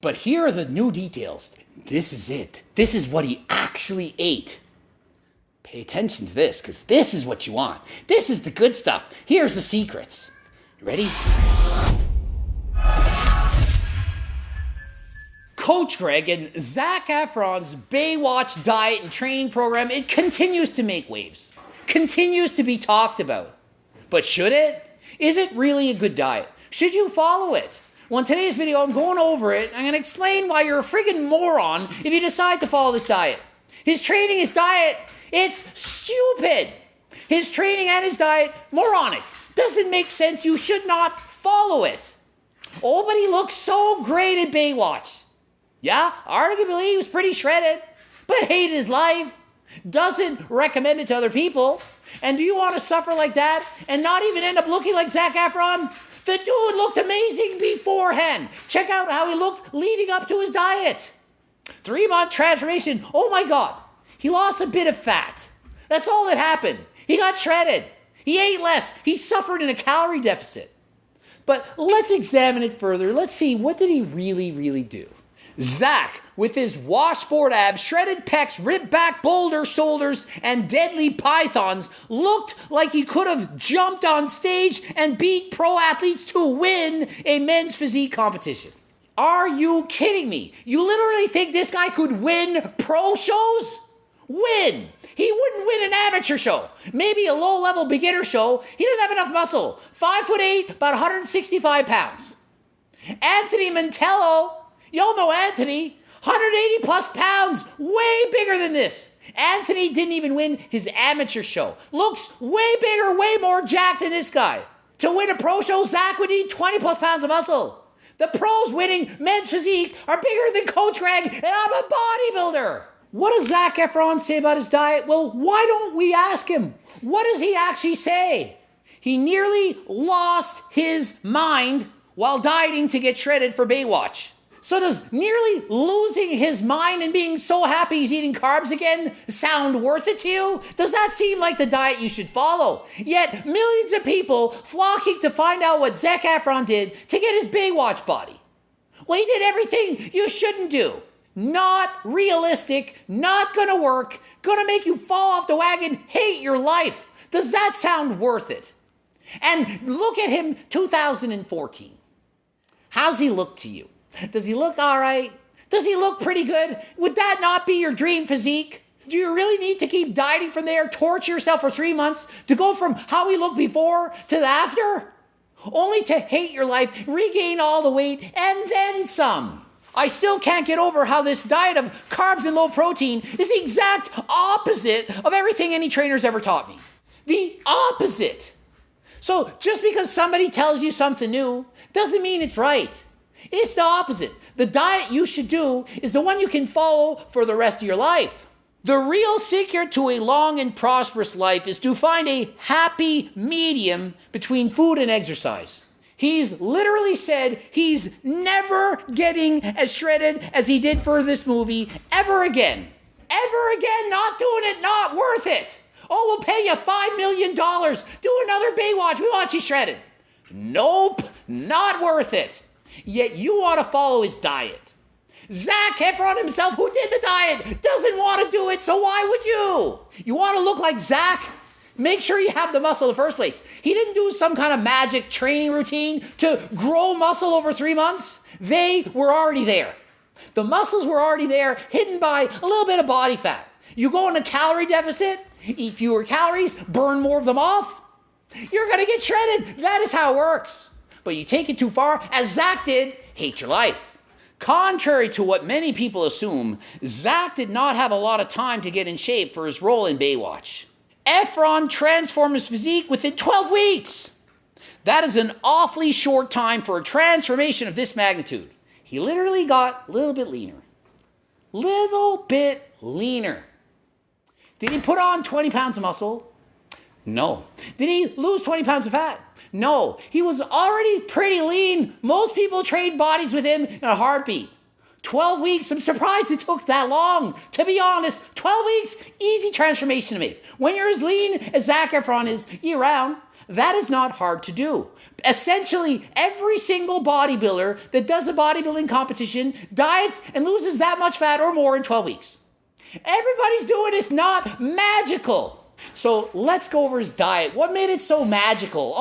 But here are the new details. This is it. This is what he actually ate. Pay attention to this, because this is what you want. This is the good stuff. Here's the secrets. You ready? Coach Greg and Zac Efron's Baywatch diet and training program, it continues to make waves. Continues to be talked about. But should it? Is it really a good diet? Should you follow it? Well, in today's video, I'm going over it. I'm going to explain why you're a friggin' moron if you decide to follow this diet. His training, his diet, it's stupid. His training and his diet, moronic. Doesn't make sense. You should not follow it. Oh, but he looks so great at Baywatch. Yeah, arguably he was pretty shredded, but hated his life. Doesn't recommend it to other people. And do you want to suffer like that and not even end up looking like Zac Efron? The dude looked amazing beforehand. Check out how he looked leading up to his diet. 3-month transformation. Oh my God. He lost a bit of fat. That's all that happened. He got shredded. He ate less. He suffered in a calorie deficit. But let's examine it further. Let's see, what did he really do? Zac, with his washboard abs, shredded pecs, ripped back boulder shoulders, and deadly pythons, looked like he could have jumped on stage and beat pro athletes to win a men's physique competition. Are you kidding me? You literally think this guy could win pro shows? Win! He wouldn't win an amateur show. Maybe a low-level beginner show. He didn't have enough muscle. 5'8", about 165 pounds. Anthony Mantello, y'all know Anthony, 180 plus pounds, way bigger than this. Anthony didn't even win his amateur show. Looks way bigger, way more jacked than this guy. To win a pro show, Zac would need 20 plus pounds of muscle. The pros winning men's physique are bigger than Coach Greg, and I'm a bodybuilder. What does Zac Efron say about his diet? Well, why don't we ask him? What does he actually say? He nearly lost his mind while dieting to get shredded for Baywatch. So does nearly losing his mind and being so happy he's eating carbs again sound worth it to you? Does that seem like the diet you should follow? Yet millions of people flocking to find out what Zac Efron did to get his Baywatch body. Well, he did everything you shouldn't do. Not realistic, not gonna work, gonna make you fall off the wagon, hate your life. Does that sound worth it? And look at him 2014. How's he look to you? Does he look all right? Does he look pretty good? Would that not be your dream physique? Do you really need to keep dieting from there, torture yourself for 3 months to go from how he looked before to the after? Only to hate your life, regain all the weight, and then some. I still can't get over how this diet of carbs and low protein is the exact opposite of everything any trainer's ever taught me. The opposite. So just because somebody tells you something new doesn't mean it's right. It's the opposite. The diet you should do is the one you can follow for the rest of your life. The real secret to a long and prosperous life is to find a happy medium between food and exercise. He's literally said he's never getting as shredded as he did for this movie ever again. Ever again, not doing it, not worth it. Oh, we'll pay you $5 million. Do another Baywatch. We want you shredded. Nope, not worth it. Yet you want to follow his diet. Zac Efron himself, who did the diet, doesn't want to do it, so why would you? You want to look like Zac? Make sure you have the muscle in the first place. He didn't do some kind of magic training routine to grow muscle over 3 months. They were already there. The muscles were already there, hidden by a little bit of body fat. You go in a calorie deficit, eat fewer calories, burn more of them off. You're going to get shredded. That is how it works. But you take it too far, as Zac did, hate your life. Contrary to what many people assume, Zac did not have a lot of time to get in shape for his role in Baywatch. Efron transformed his physique within 12 weeks. That is an awfully short time for a transformation of this magnitude. He literally got a little bit leaner. Little bit leaner. Did he put on 20 pounds of muscle? No. Did he lose 20 pounds of fat? No. He was already pretty lean. Most people trade bodies with him in a heartbeat. 12 weeks, I'm surprised it took that long. To be honest, 12 weeks, easy transformation to make. When you're as lean as Zac Efron is year-round, That is not hard to do. Essentially, every single bodybuilder that does a bodybuilding competition diets and loses that much fat or more in 12 weeks. Everybody's doing it. It's not magical. So let's go over his diet. What made it so magical?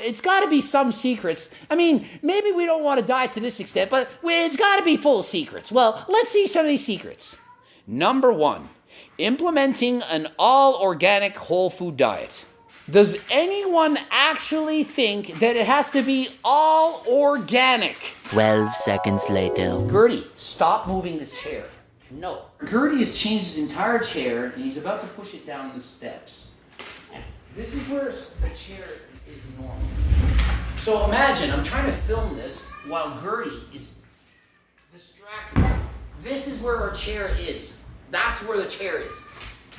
It's got to be some secrets. I mean, maybe we don't want to diet to this extent, but it's got to be full of secrets. Well, let's see some of these secrets. Number 1, implementing an all-organic whole food diet. Does anyone actually think that it has to be all organic? 12 seconds later. Gertie, stop moving this chair. No. Gertie has changed his entire chair, and he's about to push it down the steps. This is where the chair is normal. So imagine, I'm trying to film this while Gertie is distracted. This is where our chair is. That's where the chair is.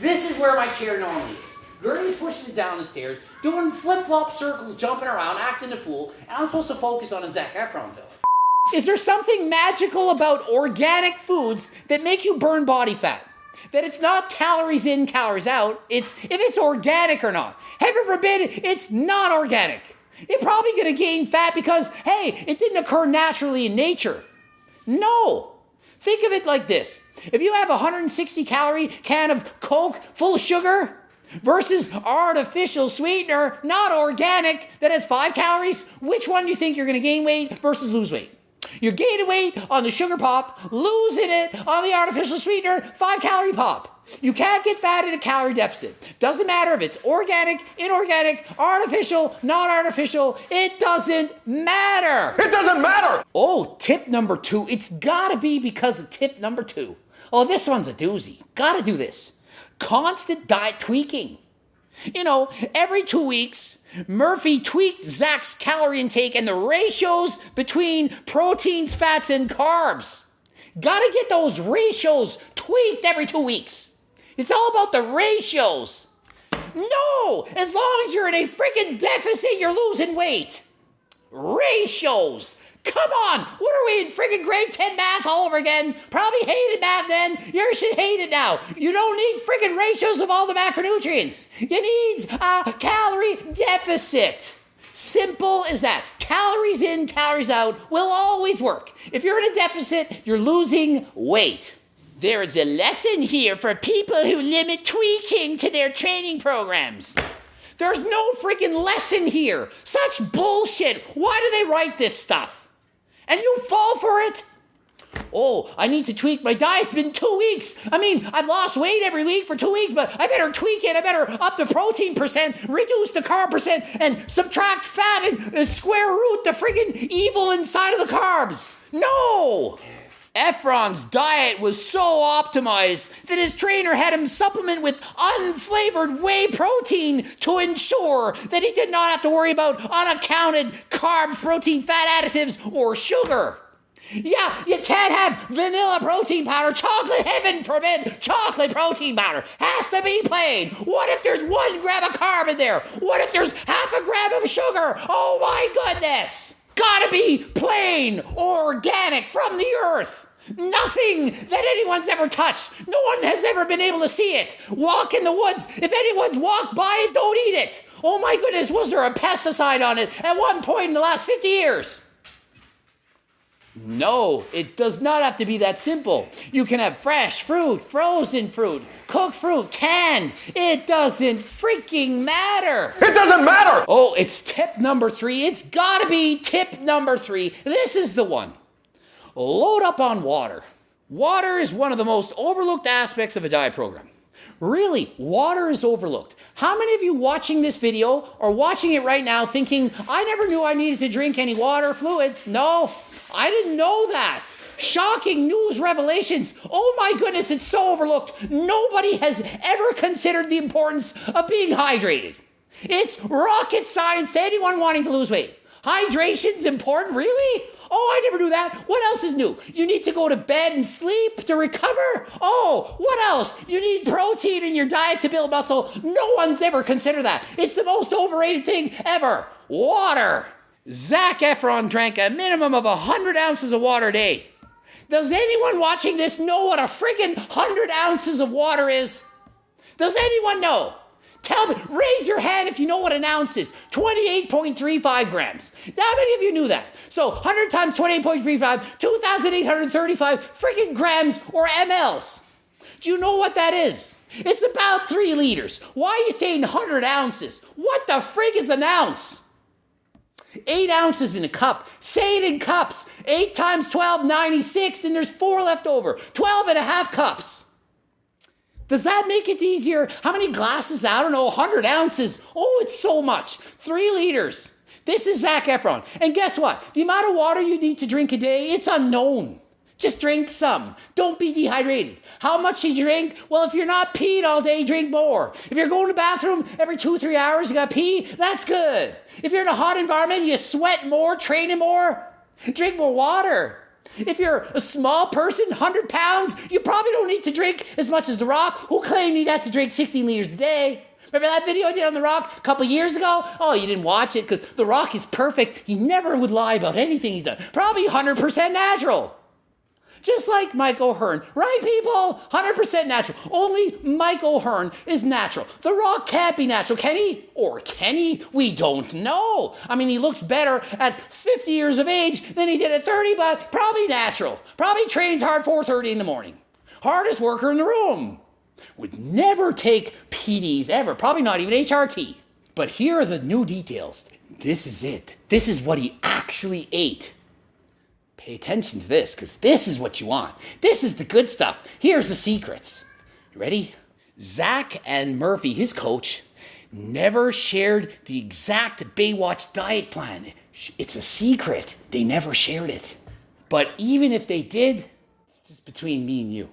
This is where my chair normally is. Gertie's pushing it down the stairs, doing flip-flop circles, jumping around, acting a fool, and I'm supposed to focus on a Zac Efron film. Is there something magical about organic foods that make you burn body fat? That it's not calories in, calories out. It's if it's organic or not. Heaven forbid it's not organic. You're probably going to gain fat because, hey, it didn't occur naturally in nature. No. Think of it like this. If you have a 160 calorie can of Coke full of sugar versus artificial sweetener, not organic, that has 5 calories, which one do you think you're going to gain weight versus lose weight? You're gaining weight on the sugar pop, losing it on the artificial sweetener, 5-calorie pop. You can't get fat in a calorie deficit. Doesn't matter if it's organic, inorganic, artificial, not artificial. It doesn't matter. It doesn't matter. Oh, tip number 2. It's gotta be because of tip number 2. Oh, this one's a doozy. Gotta do this. Constant diet tweaking. Every 2 weeks, Murphy tweaked Zac's calorie intake and the ratios between proteins, fats, and carbs. Gotta get those ratios tweaked every 2 weeks. It's all about the ratios. No, as long as you're in a freaking deficit, you're losing weight. Ratios. Come on, what are we in freaking grade 10 math all over again? Probably hated math then. You should hate it now. You don't need freaking ratios of all the macronutrients. You need a calorie deficit. Simple as that. Calories in, calories out will always work. If you're in a deficit, you're losing weight. There is a lesson here for people who limit tweaking to their training programs. There's no freaking lesson here. Such bullshit. Why do they write this stuff? And you fall for it? Oh, I need to tweak my diet. It's been 2 weeks. I mean, I've lost weight every week for 2 weeks, but I better tweak it. I better up the protein percent, reduce the carb percent, and subtract fat and square root the friggin' evil inside of the carbs. No! Efron's diet was so optimized that his trainer had him supplement with unflavored whey protein to ensure that he did not have to worry about unaccounted carbs, protein, fat additives, or sugar. Yeah, you can't have vanilla protein powder, chocolate, heaven forbid, chocolate protein powder. Has to be plain. What if there's 1 gram of carb in there? What if there's half a gram of sugar? Oh my goodness. Gotta be plain, organic, from the earth. Nothing that anyone's ever touched. No one has ever been able to see it. Walk in the woods. If anyone's walked by it, don't eat it. Oh my goodness, was there a pesticide on it at one point in the last 50 years? No, it does not have to be that simple. You can have fresh fruit, frozen fruit, cooked fruit, canned. It doesn't freaking matter. It doesn't matter. Oh, it's tip number 3. It's gotta be tip number 3. This is the one. Load up on water. Water is one of the most overlooked aspects of a diet program. Really, water is overlooked. How many of you watching this video are watching it right now thinking, I never knew I needed to drink any water fluids? No, I didn't know that. Shocking news revelations. Oh my goodness, it's so overlooked. Nobody has ever considered the importance of being hydrated. It's rocket science to anyone wanting to lose weight. Hydration's important, really? Oh, I never knew that. What else is new? You need to go to bed and sleep to recover? Oh, what else? You need protein in your diet to build muscle. No one's ever considered that. It's the most overrated thing ever. Water. Zac Efron drank a minimum of 100 ounces of water a day. Does anyone watching this know what a friggin' 100 ounces of water is? Does anyone know? Tell me, raise your hand if you know what an ounce is. 28.35 grams. How many of you knew that? So 100 times 28.35, 2,835 freaking grams or mLs. Do you know what that is? It's about 3 liters. Why are you saying 100 ounces? What the frig is an ounce? 8 ounces in a cup. Say it in cups. 8 times 12, 96, and there's 4 left over. 12 and a half cups. Does that make it easier? How many glasses? I don't know, 100 ounces. Oh, it's so much. 3 liters. This is Zac Efron. And guess what? The amount of water you need to drink a day, it's unknown. Just drink some. Don't be dehydrated. How much you drink? Well, if you're not peed all day, drink more. If you're going to the bathroom every 2-3 hours, you got pee, that's good. If you're in a hot environment, you sweat more, training more, drink more water. If you're a small person, 100 pounds, you probably don't need to drink as much as The Rock, who claimed he'd have to drink 16 liters a day. Remember that video I did on The Rock a couple years ago? Oh, you didn't watch it because The Rock is perfect. He never would lie about anything he's done. Probably 100% natural. Just like Mike O'Hearn. Right, people? 100% natural. Only Mike O'Hearn is natural. The Rock can't be natural, can he? Or can he? We don't know. I mean, he looks better at 50 years of age than he did at 30, but probably natural. Probably trains hard 4:30 in the morning. Hardest worker in the room. Would never take PDs ever. Probably not even HRT. But here are the new details. This is it. This is what he actually ate. Pay attention to this, because this is what you want. This is the good stuff. Here's the secrets. You ready? Zac and Murphy, his coach, never shared the exact Baywatch diet plan. It's a secret. They never shared it. But even if they did, it's just between me and you.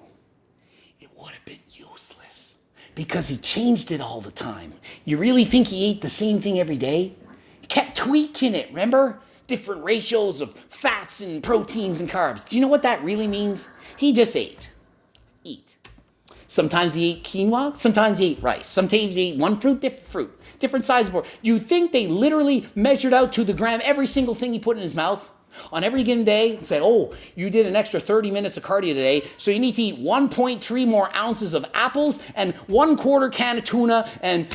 It would have been useless, because he changed it all the time. You really think he ate the same thing every day? He kept tweaking it, remember? Different ratios of fats and proteins and carbs. Do you know what that really means? He just ate. Eat. Sometimes he ate quinoa, sometimes he ate rice. Sometimes he ate one fruit, different size of board. You'd think they literally measured out to the gram every single thing he put in his mouth on every given day and said, oh, you did an extra 30 minutes of cardio today, so you need to eat 1.3 more ounces of apples and 1/4 can of tuna. And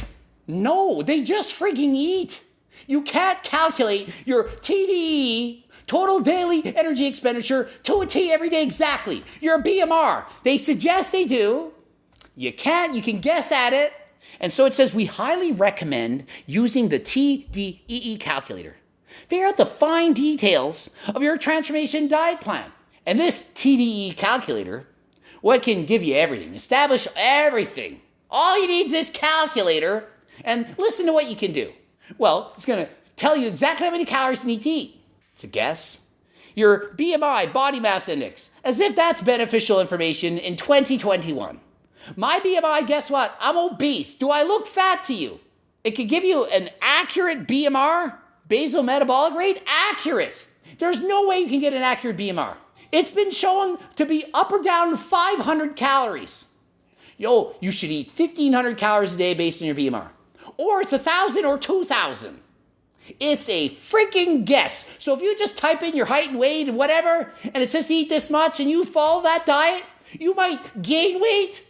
no, they just freaking eat. You can't calculate your TDE, total daily energy expenditure, to a T every day exactly. Your BMR, they suggest they do. You can't, you can guess at it. And so it says we highly recommend using the TDEE calculator. Figure out the fine details of your transformation diet plan. And this TDEE calculator, what can give you everything? Establish everything. All you need is this calculator, and listen to what you can do. Well, it's going to tell you exactly how many calories you need to eat. It's a guess. Your BMI, body mass index, as if that's beneficial information in 2021. My BMI, guess what? I'm obese. Do I look fat to you? It could give you an accurate BMR, basal metabolic rate, accurate. There's no way you can get an accurate BMR. It's been shown to be up or down 500 calories. You should eat 1,500 calories a day based on your BMR. Or it's 1,000 or 2,000. It's a freaking guess. So if you just type in your height and weight and whatever, and it says to eat this much, and you follow that diet, you might gain weight,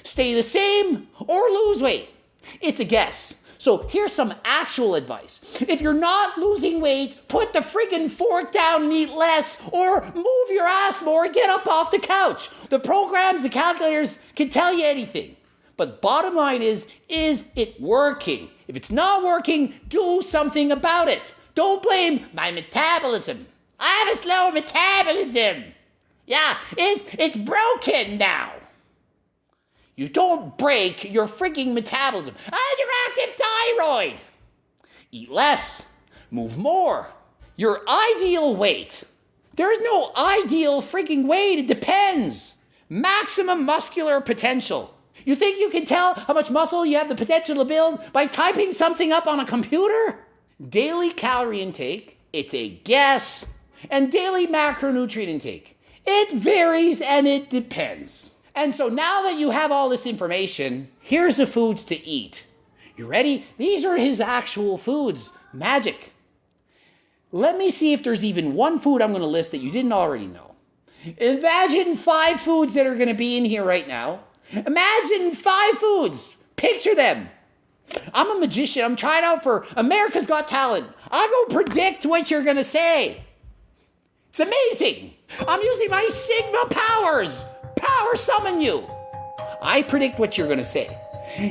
stay the same, or lose weight. It's a guess. So here's some actual advice. If you're not losing weight, put the freaking fork down and eat less, or move your ass more and get up off the couch. The programs, the calculators can tell you anything. But bottom line is it working? If it's not working, do something about it. Don't blame my metabolism. I have a slow metabolism. Yeah, it's broken now. You don't break your freaking metabolism. Underactive thyroid. Eat less. Move more. Your ideal weight. There's no ideal freaking weight. It depends. Maximum muscular potential. You think you can tell how much muscle you have the potential to build by typing something up on a computer? Daily calorie intake, it's a guess. And daily macronutrient intake. It varies and it depends. And so now that you have all this information, here's the foods to eat. You ready? These are his actual foods. Magic. Let me see if there's even one food I'm going to list that you didn't already know. Imagine 5 foods that are going to be in here right now. Imagine 5 foods. Picture them. I'm a magician. I'm trying out for America's Got Talent. I'll go predict what you're going to say. It's amazing. I'm using my Sigma powers. Power summon you. I predict what you're going to say.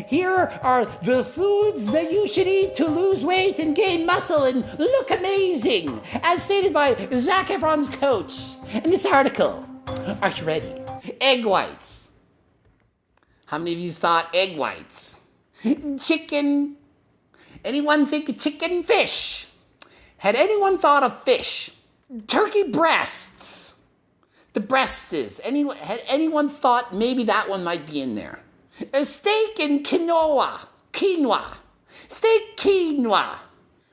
Here are the foods that you should eat to lose weight and gain muscle and look amazing, as stated by Zac Efron's coach in this article. Are you ready? Egg whites. How many of you thought egg whites? Chicken. Anyone think of chicken? Fish. Had anyone thought of fish? Turkey breasts. The breasts is. Had anyone thought maybe that one might be in there? A steak and quinoa. Quinoa. Steak quinoa.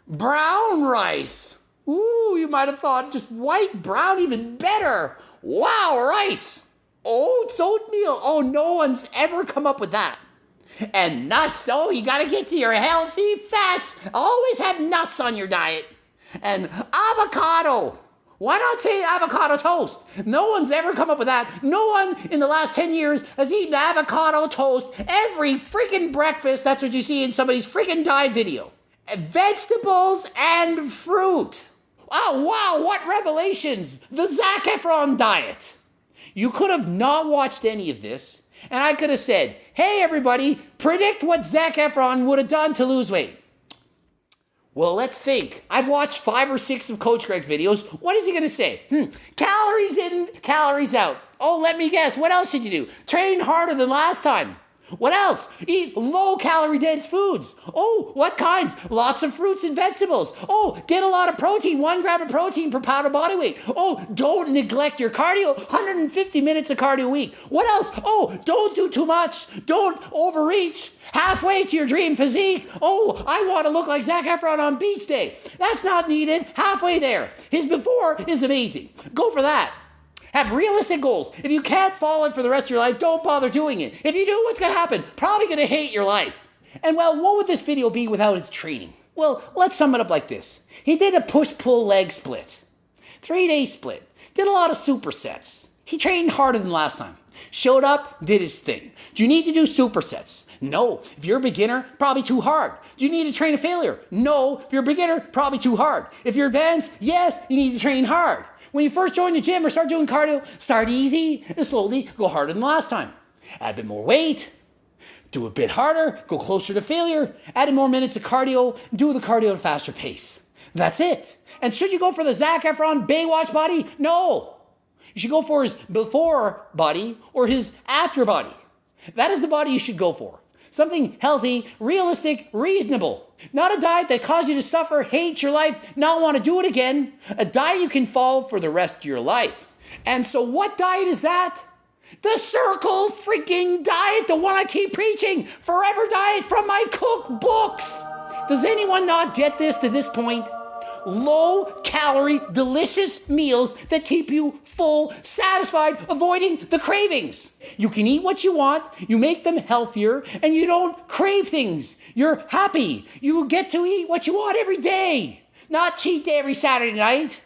Brown rice. Ooh, you might have thought just white, brown, even better. Wow, rice. Oats, oatmeal. Oh, no one's ever come up with that. And nuts. Oh, you got to get to your healthy fats. Always have nuts on your diet. And avocado. Why not say avocado toast? No one's ever come up with that. No one in the last 10 years has eaten avocado toast every freaking breakfast. That's what you see in somebody's freaking diet video. Vegetables and fruit. Oh, wow, what revelations. The Zac Efron diet. You could have not watched any of this, and I could have said, hey, everybody, predict what Zac Efron would have done to lose weight. Well, let's think. I've watched 5 or 6 of Coach Greg's videos. What is he going to say? Calories in, calories out. Oh, let me guess. What else should you do? Train harder than last time. What else? Eat low-calorie dense foods. Oh, what kinds? Lots of fruits and vegetables. Oh, get a lot of protein. 1 gram of protein per pound of body weight. Oh, don't neglect your cardio. 150 minutes of cardio a week. What else? Oh, don't do too much. Don't overreach. Halfway to your dream physique. Oh, I want to look like Zac Efron on beach day. That's not needed. Halfway there. His before is amazing. Go for that. Have realistic goals. If you can't follow it for the rest of your life, don't bother doing it. If you do, what's going to happen? Probably going to hate your life. And well, what would this video be without its training? Well, let's sum it up like this. He did a push-pull leg split. 3-day split. Did a lot of supersets. He trained harder than last time. Showed up, did his thing. Do you need to do supersets? No. If you're a beginner, probably too hard. Do you need to train a failure? No. If you're a beginner, probably too hard. If you're advanced, yes, you need to train hard. When you first join the gym or start doing cardio, start easy and slowly go harder than last time. Add a bit more weight, do a bit harder, go closer to failure, add in more minutes of cardio, do the cardio at a faster pace. That's it. And should you go for the Zac Efron Baywatch body? No. You should go for his before body or his after body. That is the body you should go for. Something healthy, realistic, reasonable. Not a diet that caused you to suffer, hate your life, not want to do it again. A diet you can follow for the rest of your life. And so what diet is that? The circle freaking diet, the one I keep preaching. Forever diet from my cookbooks. Does anyone not get this to this point? Low-calorie, delicious meals that keep you full, satisfied, avoiding the cravings. You can eat what you want, you make them healthier, and you don't crave things. You're happy. You get to eat what you want every day. Not cheat day every Saturday night.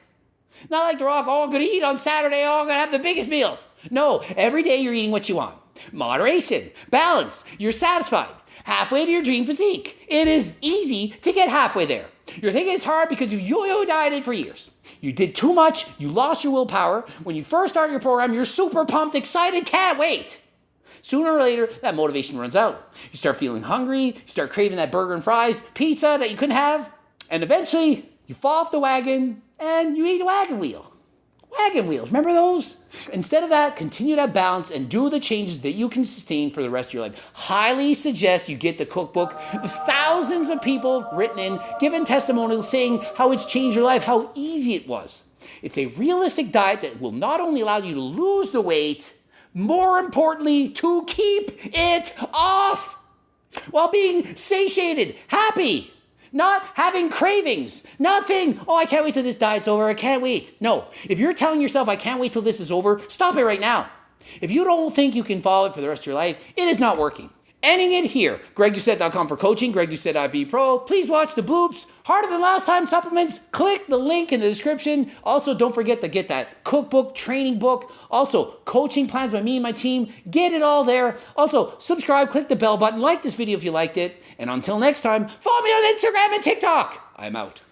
Not like The Rock, oh, I'm going to eat on Saturday, oh, I'm going to have the biggest meals. No, every day you're eating what you want. Moderation, balance, you're satisfied. Halfway to your dream physique. It is easy to get halfway there. You're thinking it's hard because you yo-yo dieted for years. You did too much, you lost your willpower. When you first start your program, you're super pumped, excited, can't wait. Sooner or later, that motivation runs out. You start feeling hungry, you start craving that burger and fries, pizza that you couldn't have, and eventually you fall off the wagon and you eat a wagon wheel. Wagon wheels, remember those? Instead of that, continue to have balance and do the changes that you can sustain for the rest of your life. Highly suggest you get the cookbook. Thousands of people written in, given testimonials saying how it's changed your life, how easy it was. It's a realistic diet that will not only allow you to lose the weight, more importantly, to keep it off while being satiated, happy. Not having cravings, not thinking, oh, I can't wait till this diet's over, I can't wait. No, if you're telling yourself, I can't wait till this is over, stop it right now. If you don't think you can follow it for the rest of your life, it is not working. Ending it here. GregDoucette.com for coaching. GregDoucette.be Pro. Please watch the bloops. Harder Than Last Time supplements. Click the link in the description. Also, don't forget to get that cookbook, training book. Also, coaching plans by me and my team. Get it all there. Also, subscribe, click the bell button, like this video if you liked it. And until next time, follow me on Instagram and TikTok. I'm out.